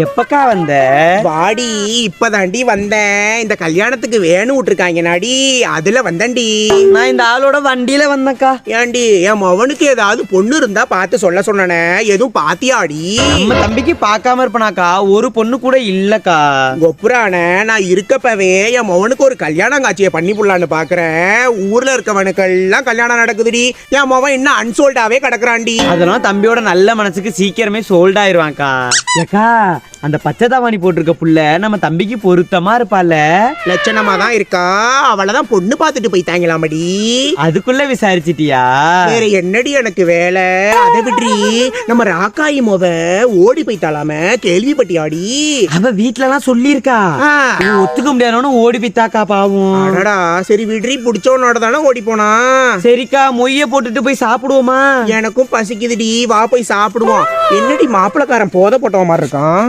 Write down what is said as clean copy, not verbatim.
எப்பக்கா வந்த? வாடி, இப்பதாண்டி வந்தேன். இந்த கல்யாணத்துக்கு வேணும் விட்டுருக்காங்க நாடி, அதுல வந்தேன்டி. நான் இந்த ஆளோட வண்டியில வந்தேன்க்கா. ஏண்டி, என் மவனுக்கு ஏதாவது பொண்ணு இருந்தா பார்த்து சொல்ல சொன்னனே, எதுவும் பாத்தியாடி? நம்ம தம்பிக்கு பார்க்காம இருப்பனாக்கா, ஒரு பொண்ணு கூட இல்லக்கா. கொப்புரான நான் இருக்கப்பவே என் மவனுக்கு ஒரு கல்யாணம் காட்சியை பண்ணி புள்ளான்னு பாக்குறேன். ஊர்ல இருக்கவனுக்கெல்லாம் கல்யாணம் நடக்குதுடி. என் மவன் இன்னும் அன்சோல்டாவே கிடக்குறான்டி. அதெல்லாம் தம்பியோட நல்ல மனசுக்கு சீக்கிரமே சோல்ட் ஆயிருவான்க்கா. ஏக்கா, அந்த பச்சை தாவாணி போட்டிருக்க புள்ள நம்ம தம்பிக்கு பொருத்தமா இருப்பால. லட்சணமா தான் இருக்கா. அவளதான் பொண்ணு பார்த்துட்டு போயிட்டாங்களாமடி. அதுக்குள்ள விசாரிச்சிட்டியா? வேற என்னடி எனக்கு வேலை? அதை விட்ரி, நம்ம ராக்காயி மொவ ஓடி போயிட்டாலாம, கேள்விப்பட்டியாடி? அவ வீட்டுல எல்லாம் சொல்லிருக்கா. ஒத்துக்க முடியாதவனு ஓடி போய்த்தாக்கா பாவம். அடடா, சரி விட்ரி, பிடிச்சவனோட தானே ஓடி போனா. சரிக்கா, மொய்ய போட்டுட்டு போய் சாப்பிடுவோமா? எனக்கும் பசிக்குதுடி, வா போய் சாப்பிடுவோம். என்னடி மாப்பிளக்காரன் போத போட்டவ மாதிரி இருக்கான்.